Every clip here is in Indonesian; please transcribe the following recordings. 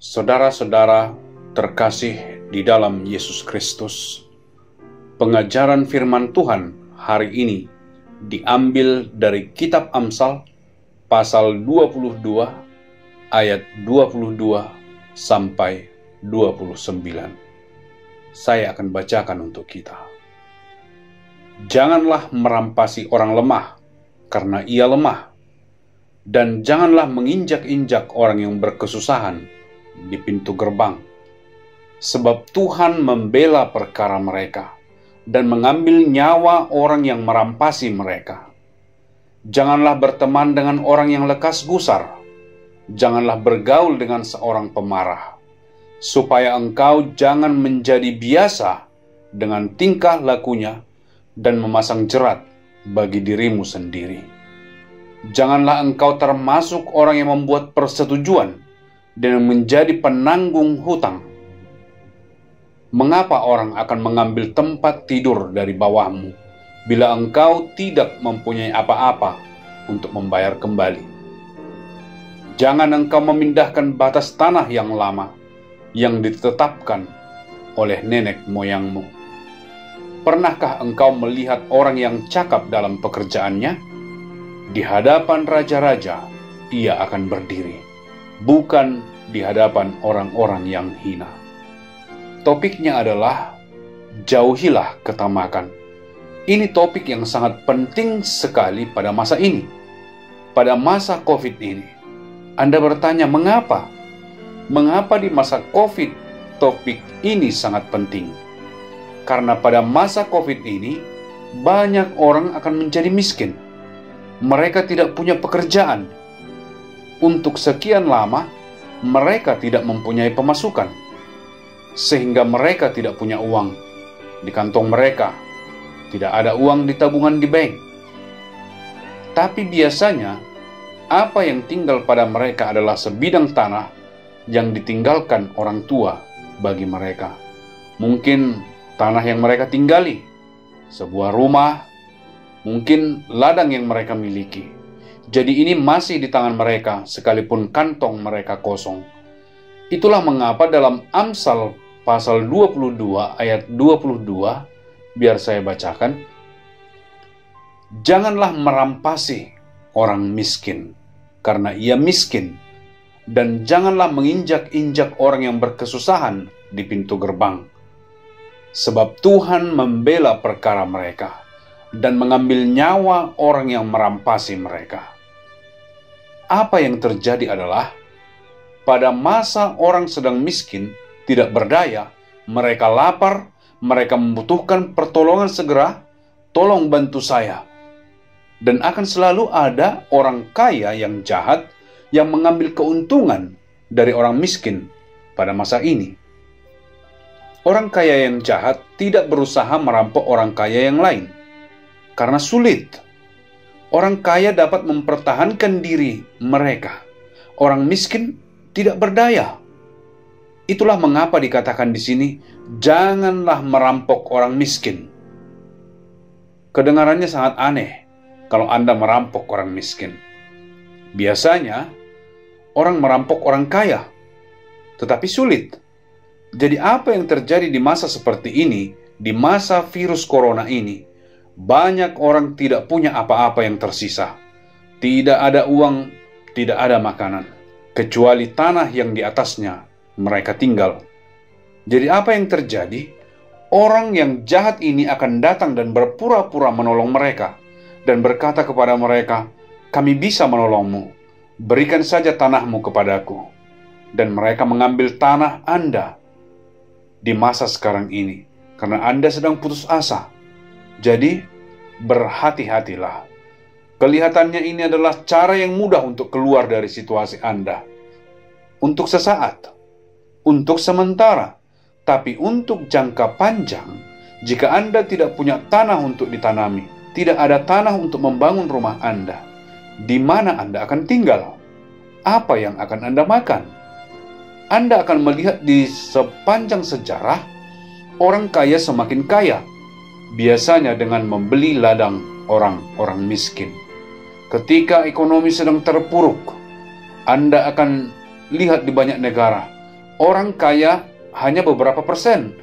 Saudara-saudara terkasih di dalam Yesus Kristus, pengajaran firman Tuhan hari ini diambil dari kitab Amsal pasal 22 ayat 22 sampai 29. Saya akan bacakan untuk kita. Janganlah merampasi orang lemah karena ia lemah, dan janganlah menginjak-injak orang yang berkesusahan di pintu gerbang, sebab Tuhan membela perkara mereka dan mengambil nyawa orang yang merampasi mereka. Janganlah berteman dengan orang yang lekas gusar, janganlah bergaul dengan seorang pemarah, supaya engkau jangan menjadi biasa dengan tingkah lakunya dan memasang jerat bagi dirimu sendiri. Janganlah engkau termasuk orang yang membuat persetujuan dan menjadi penanggung hutang. Mengapa orang akan mengambil tempat tidur dari bawahmu, bila engkau tidak mempunyai apa-apa untuk membayar kembali? Jangan engkau memindahkan batas tanah yang lama, yang ditetapkan oleh nenek moyangmu. Pernahkah engkau melihat orang yang cakap dalam pekerjaannya? Di hadapan raja-raja ia akan berdiri, bukan di hadapan orang-orang yang hina. Topiknya adalah jauhilah ketamakan. Ini topik yang sangat penting sekali pada masa ini. Pada masa COVID ini, Anda bertanya mengapa? Mengapa di masa COVID topik ini sangat penting? Karena pada masa COVID ini banyak orang akan menjadi miskin. Mereka tidak punya pekerjaan. Untuk sekian lama mereka tidak mempunyai pemasukan, sehingga mereka tidak punya uang di kantong mereka, tidak ada uang di tabungan di bank. Tapi biasanya apa yang tinggal pada mereka adalah sebidang tanah yang ditinggalkan orang tua bagi mereka. Mungkin tanah yang mereka tinggali, sebuah rumah, mungkin ladang yang mereka miliki. Jadi ini masih di tangan mereka sekalipun kantong mereka kosong. Itulah mengapa dalam Amsal pasal 22 ayat 22, biar saya bacakan. Janganlah merampasi orang miskin karena ia miskin, dan janganlah menginjak-injak orang yang berkesusahan di pintu gerbang. Sebab Tuhan membela perkara mereka dan mengambil nyawa orang yang merampasi mereka. Apa yang terjadi adalah, pada masa orang sedang miskin, tidak berdaya, mereka lapar, mereka membutuhkan pertolongan segera, tolong bantu saya. Dan akan selalu ada orang kaya yang jahat yang mengambil keuntungan dari orang miskin pada masa ini. Orang kaya yang jahat tidak berusaha merampok orang kaya yang lain, karena sulit. Orang kaya dapat mempertahankan diri mereka. Orang miskin tidak berdaya. Itulah mengapa dikatakan di sini, janganlah merampok orang miskin. Kedengarannya sangat aneh kalau Anda merampok orang miskin. Biasanya orang merampok orang kaya, tetapi sulit. Jadi apa yang terjadi di masa seperti ini, di masa virus corona ini? Banyak orang tidak punya apa-apa yang tersisa. Tidak ada uang, tidak ada makanan, kecuali tanah yang di atasnya mereka tinggal. Jadi apa yang terjadi? Orang yang jahat ini akan datang dan berpura-pura menolong mereka dan berkata kepada mereka, "Kami bisa menolongmu, berikan saja tanahmu kepadaku." Dan mereka mengambil tanah Anda di masa sekarang ini karena Anda sedang putus asa. Jadi, berhati-hatilah. Kelihatannya ini adalah cara yang mudah untuk keluar dari situasi Anda. Untuk sesaat, untuk sementara, tapi untuk jangka panjang, jika Anda tidak punya tanah untuk ditanami, tidak ada tanah untuk membangun rumah Anda, di mana Anda akan tinggal? Apa yang akan Anda makan? Anda akan melihat di sepanjang sejarah, orang kaya semakin kaya, biasanya dengan membeli ladang orang-orang miskin. Ketika ekonomi sedang terpuruk, Anda akan lihat di banyak negara, Orang kaya hanya beberapa persen,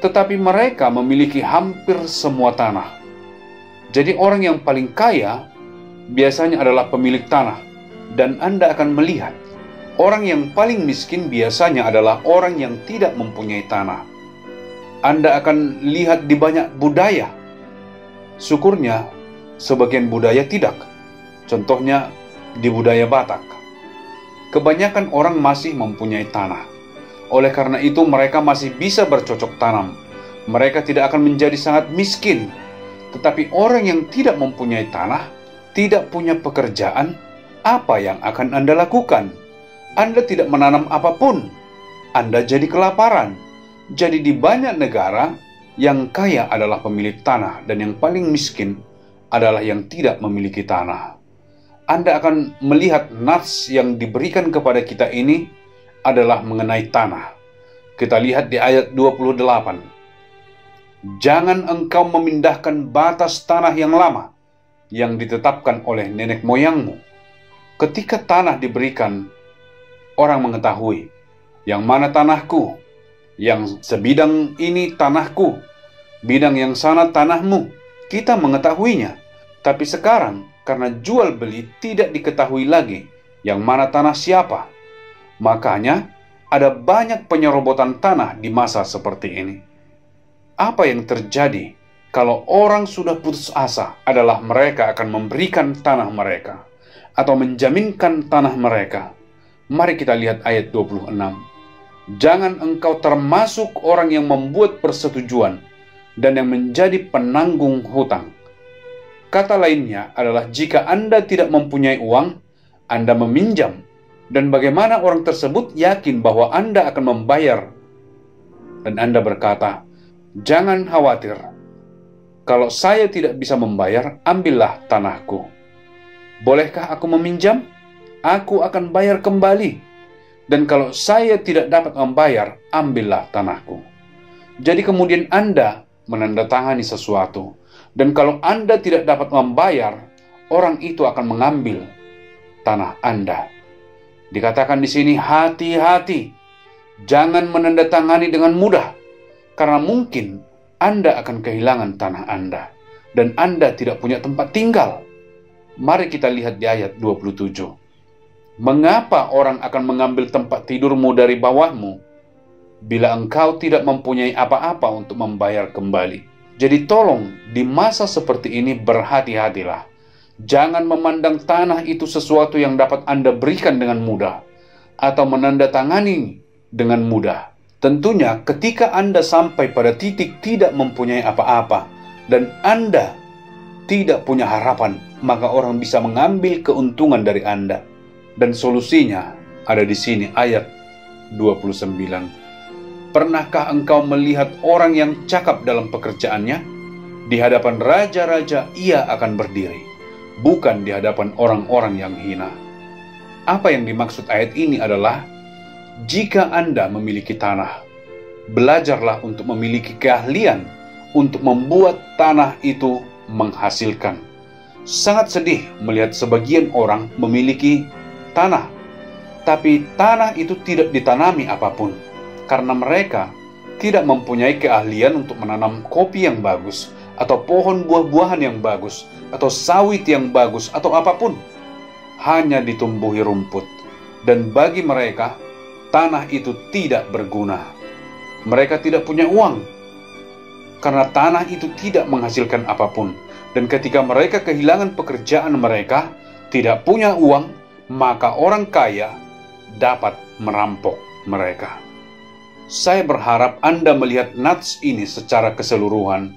tetapi mereka memiliki hampir semua tanah. Jadi orang yang paling kaya biasanya adalah pemilik tanah, dan Anda akan melihat orang yang paling miskin biasanya adalah orang yang tidak mempunyai tanah. Anda akan lihat di banyak budaya. Syukurnya, sebagian budaya tidak. Contohnya di budaya Batak. Kebanyakan orang masih mempunyai tanah. Oleh karena itu mereka masih bisa bercocok tanam. Mereka tidak akan menjadi sangat miskin. Tetapi orang yang tidak mempunyai tanah, tidak punya pekerjaan, apa yang akan Anda lakukan? Anda tidak menanam apapun. Anda jadi kelaparan. Jadi di banyak negara, yang kaya adalah pemilik tanah dan yang paling miskin adalah yang tidak memiliki tanah. Anda akan melihat nats yang diberikan kepada kita ini adalah mengenai tanah. Kita lihat di ayat 28. Jangan engkau memindahkan batas tanah yang lama yang ditetapkan oleh nenek moyangmu. Ketika tanah diberikan, orang mengetahui yang mana tanahku, yang sebidang ini tanahku, bidang yang sana tanahmu. Kita mengetahuinya. Tapi sekarang, karena jual beli tidak diketahui lagi yang mana tanah siapa. Makanya, ada banyak penyerobotan tanah di masa seperti ini. Apa yang terjadi kalau orang sudah putus asa adalah mereka akan memberikan tanah mereka atau menjaminkan tanah mereka. Mari kita lihat ayat 26. Jangan engkau termasuk orang yang membuat persetujuan dan yang menjadi penanggung hutang. Kata lainnya adalah jika Anda tidak mempunyai uang, Anda meminjam. Dan bagaimana orang tersebut yakin bahwa Anda akan membayar? Dan Anda berkata, jangan khawatir. Kalau saya tidak bisa membayar, ambillah tanahku. Bolehkah aku meminjam? Aku akan bayar kembali. Dan kalau saya tidak dapat membayar, ambillah tanahku. Jadi kemudian Anda menandatangani sesuatu. Dan kalau Anda tidak dapat membayar, orang itu akan mengambil tanah Anda. Dikatakan di sini, hati-hati. Jangan menandatangani dengan mudah. Karena mungkin Anda akan kehilangan tanah Anda. Dan Anda tidak punya tempat tinggal. Mari kita lihat di ayat 27. Mengapa orang akan mengambil tempat tidurmu dari bawahmu, bila engkau tidak mempunyai apa-apa untuk membayar kembali? Jadi tolong, di masa seperti ini berhati-hatilah. Jangan memandang tanah itu sesuatu yang dapat Anda berikan dengan mudah, atau menandatangani dengan mudah. Tentunya ketika Anda sampai pada titik tidak mempunyai apa-apa, dan Anda tidak punya harapan, maka orang bisa mengambil keuntungan dari Anda. Dan solusinya ada di sini ayat 29. Pernahkah engkau melihat orang yang cakap dalam pekerjaannya? Di hadapan raja-raja ia akan berdiri, bukan di hadapan orang-orang yang hina. Apa yang dimaksud ayat ini adalah, jika Anda memiliki tanah, belajarlah untuk memiliki keahlian untuk membuat tanah itu menghasilkan. Sangat sedih melihat sebagian orang memiliki tanah, tapi tanah itu tidak ditanami apapun, karena mereka tidak mempunyai keahlian untuk menanam kopi yang bagus, atau pohon buah-buahan yang bagus, atau sawit yang bagus, atau apapun. Hanya ditumbuhi rumput, dan bagi mereka, tanah itu tidak berguna. Mereka tidak punya uang, karena tanah itu tidak menghasilkan apapun. Dan ketika mereka kehilangan pekerjaan mereka, tidak punya uang, maka orang kaya dapat merampok mereka. Saya berharap Anda melihat nats ini secara keseluruhan.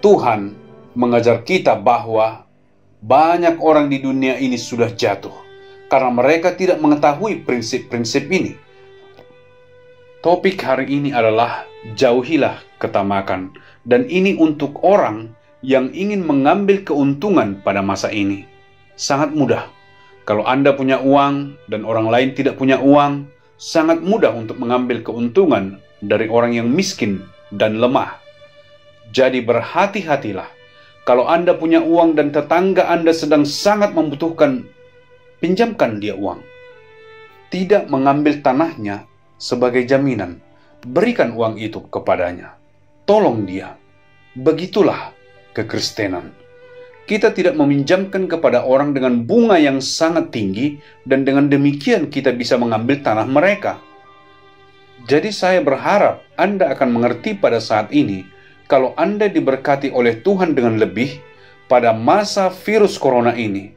Tuhan mengajar kita bahwa banyak orang di dunia ini sudah jatuh karena mereka tidak mengetahui prinsip-prinsip ini. Topik hari ini adalah jauhilah ketamakan, dan ini untuk orang yang ingin mengambil keuntungan pada masa ini. Sangat mudah. Kalau Anda punya uang dan orang lain tidak punya uang, sangat mudah untuk mengambil keuntungan dari orang yang miskin dan lemah. Jadi berhati-hatilah. Kalau Anda punya uang dan tetangga Anda sedang sangat membutuhkan, pinjamkan dia uang. Tidak mengambil tanahnya, sebagai jaminan, berikan uang itu kepadanya. Tolong dia. Begitulah kekristenan. Kita tidak meminjamkan kepada orang dengan bunga yang sangat tinggi, dan dengan demikian kita bisa mengambil tanah mereka. Jadi saya berharap Anda akan mengerti pada saat ini, kalau Anda diberkati oleh Tuhan dengan lebih pada masa virus corona ini,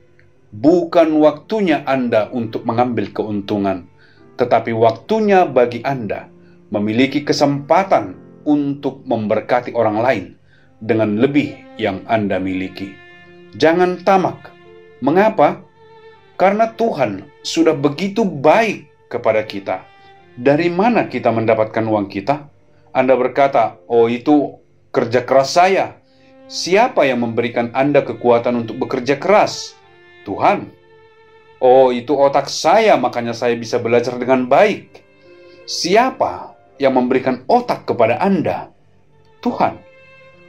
bukan waktunya Anda untuk mengambil keuntungan, tetapi waktunya bagi Anda memiliki kesempatan untuk memberkati orang lain dengan lebih yang Anda miliki. Jangan tamak. Mengapa? Karena Tuhan sudah begitu baik kepada kita. Dari mana kita mendapatkan uang kita? Anda berkata, oh itu kerja keras saya. Siapa yang memberikan Anda kekuatan untuk bekerja keras? Tuhan. Oh itu otak saya, makanya saya bisa belajar dengan baik. Siapa yang memberikan otak kepada Anda? Tuhan.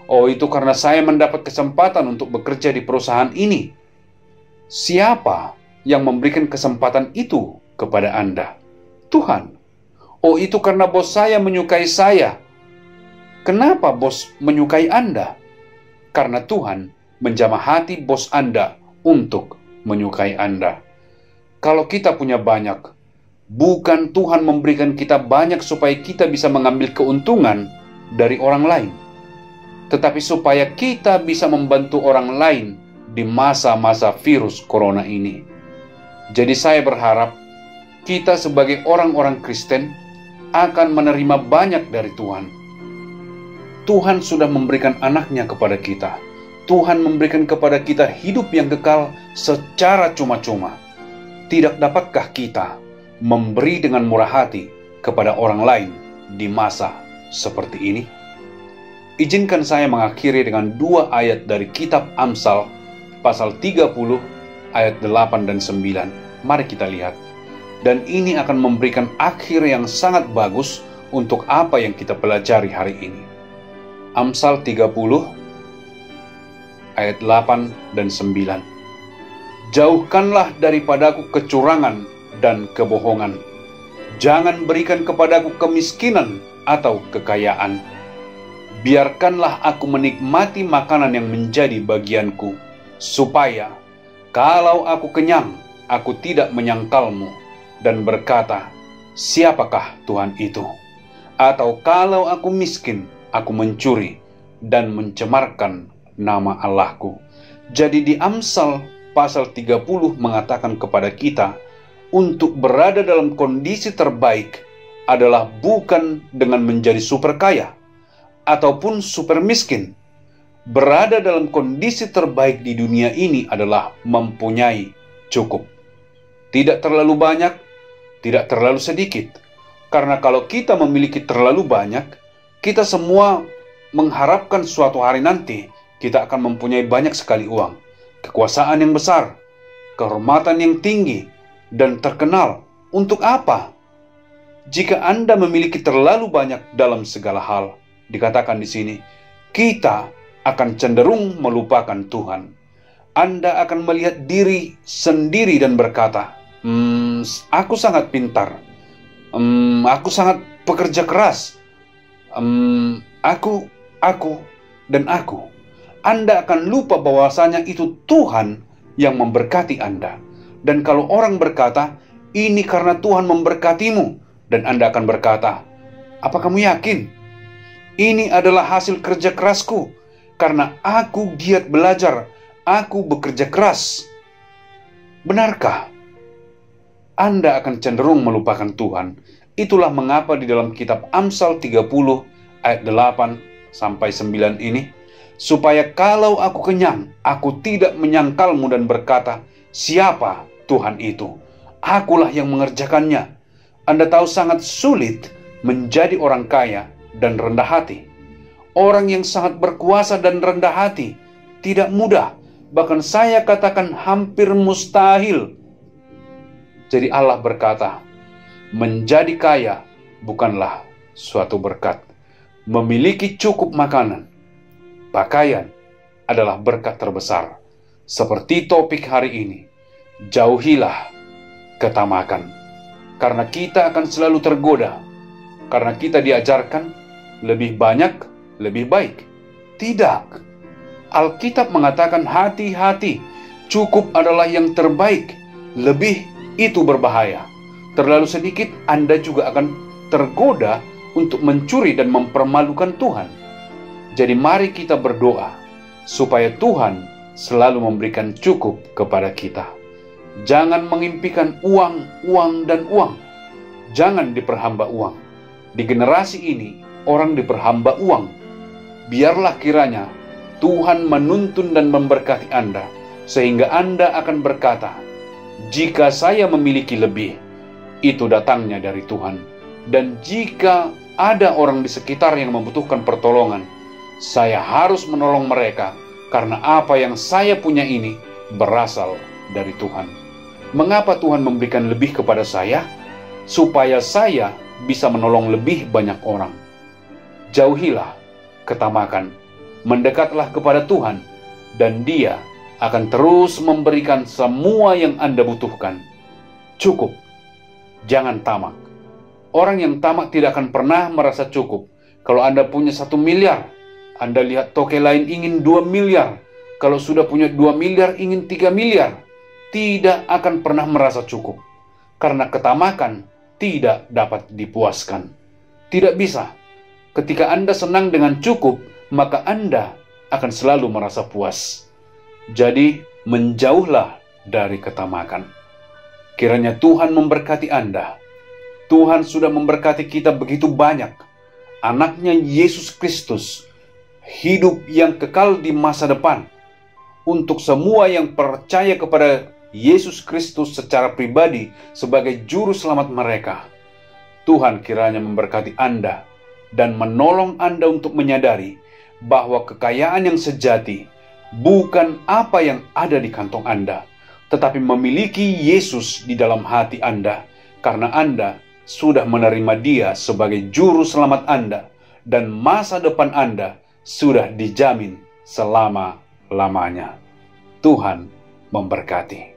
Oh itu karena saya mendapat kesempatan untuk bekerja di perusahaan ini. Siapa yang memberikan kesempatan itu kepada Anda? Tuhan. Oh itu karena bos saya menyukai saya. Kenapa bos menyukai Anda? Karena Tuhan menjamah hati bos Anda untuk menyukai Anda. Kalau kita punya banyak, bukan Tuhan memberikan kita banyak supaya kita bisa mengambil keuntungan dari orang lain, tetapi supaya kita bisa membantu orang lain di masa-masa virus corona ini. Jadi saya berharap kita sebagai orang-orang Kristen akan menerima banyak dari Tuhan. Tuhan sudah memberikan anaknya kepada kita. Tuhan memberikan kepada kita hidup yang kekal secara cuma-cuma. Tidak dapatkah kita memberi dengan murah hati kepada orang lain di masa seperti ini? Izinkan saya mengakhiri dengan 2 ayat dari kitab Amsal pasal 30 ayat 8 dan 9. Mari kita lihat. Dan ini akan memberikan akhir yang sangat bagus untuk apa yang kita pelajari hari ini. Amsal 30 ayat 8 dan 9. Jauhkanlah daripadaku kecurangan dan kebohongan. Jangan berikan kepadaku kemiskinan atau kekayaan. Biarkanlah aku menikmati makanan yang menjadi bagianku, supaya kalau aku kenyang, aku tidak menyangkalmu dan berkata, siapakah Tuhan itu? Atau kalau aku miskin, aku mencuri dan mencemarkan nama Allahku. Jadi di Amsal pasal 30 mengatakan kepada kita, untuk berada dalam kondisi terbaik adalah bukan dengan menjadi super kaya ataupun super miskin. Berada dalam kondisi terbaik di dunia ini adalah mempunyai cukup. Tidak terlalu banyak, tidak terlalu sedikit. Karena kalau kita memiliki terlalu banyak, kita semua mengharapkan suatu hari nanti kita akan mempunyai banyak sekali uang, kekuasaan yang besar, kehormatan yang tinggi, dan terkenal. Untuk apa? Jika Anda memiliki terlalu banyak dalam segala hal, dikatakan di sini, kita akan cenderung melupakan Tuhan. Anda akan melihat diri sendiri dan berkata, aku sangat pintar, aku sangat pekerja keras, aku, dan aku. Anda akan lupa bahwasanya itu Tuhan yang memberkati Anda. Dan kalau orang berkata, ini karena Tuhan memberkatimu, dan Anda akan berkata, apa kamu yakin? Ini adalah hasil kerja kerasku, karena aku giat belajar, aku bekerja keras. Benarkah? Anda akan cenderung melupakan Tuhan. Itulah mengapa di dalam kitab Amsal 30 ayat 8 sampai 9 ini, supaya kalau aku kenyang, aku tidak menyangkalmu dan berkata, siapa Tuhan itu? Akulah yang mengerjakannya. Anda tahu sangat sulit menjadi orang kaya dan rendah hati. Orang yang sangat berkuasa dan rendah hati tidak mudah, bahkan saya katakan hampir mustahil. Jadi Allah berkata, menjadi kaya bukanlah suatu berkat. Memiliki cukup makanan, pakaian adalah berkat terbesar. Seperti topik hari ini, jauhilah ketamakan, karena kita akan selalu tergoda karena kita diajarkan lebih banyak, lebih baik. Tidak. Alkitab mengatakan hati-hati, cukup adalah yang terbaik. Lebih itu berbahaya. Terlalu sedikit, Anda juga akan tergoda untuk mencuri dan mempermalukan Tuhan. Jadi mari kita berdoa supaya Tuhan selalu memberikan cukup kepada kita. Jangan mengimpikan uang, uang, dan uang. Jangan diperhamba uang. Di generasi ini, orang diperhamba uang. Biarlah kiranya Tuhan menuntun dan memberkati Anda, sehingga Anda akan berkata, jika saya memiliki lebih, itu datangnya dari Tuhan. Dan jika ada orang di sekitar yang membutuhkan pertolongan, saya harus menolong mereka, karena apa yang saya punya ini berasal dari Tuhan. Mengapa Tuhan memberikan lebih kepada saya? Supaya saya bisa menolong lebih banyak orang. Jauhilah ketamakan, mendekatlah kepada Tuhan, dan Dia akan terus memberikan semua yang Anda butuhkan. Cukup, jangan tamak. Orang yang tamak tidak akan pernah merasa cukup. Kalau Anda punya 1 miliar, Anda lihat toke lain ingin 2 miliar. Kalau sudah punya 2 miliar, ingin 3 miliar. Tidak akan pernah merasa cukup. Karena ketamakan tidak dapat dipuaskan. Tidak bisa. Ketika Anda senang dengan cukup, maka Anda akan selalu merasa puas. Jadi, menjauhlah dari ketamakan. Kiranya Tuhan memberkati Anda. Tuhan sudah memberkati kita begitu banyak. Anaknya Yesus Kristus, hidup yang kekal di masa depan. Untuk semua yang percaya kepada Yesus Kristus secara pribadi sebagai juru selamat mereka, Tuhan kiranya memberkati Anda dan menolong Anda untuk menyadari bahwa kekayaan yang sejati bukan apa yang ada di kantong Anda, tetapi memiliki Yesus di dalam hati Anda, karena Anda sudah menerima Dia sebagai juru selamat Anda, dan masa depan Anda sudah dijamin selama-lamanya. Tuhan memberkati.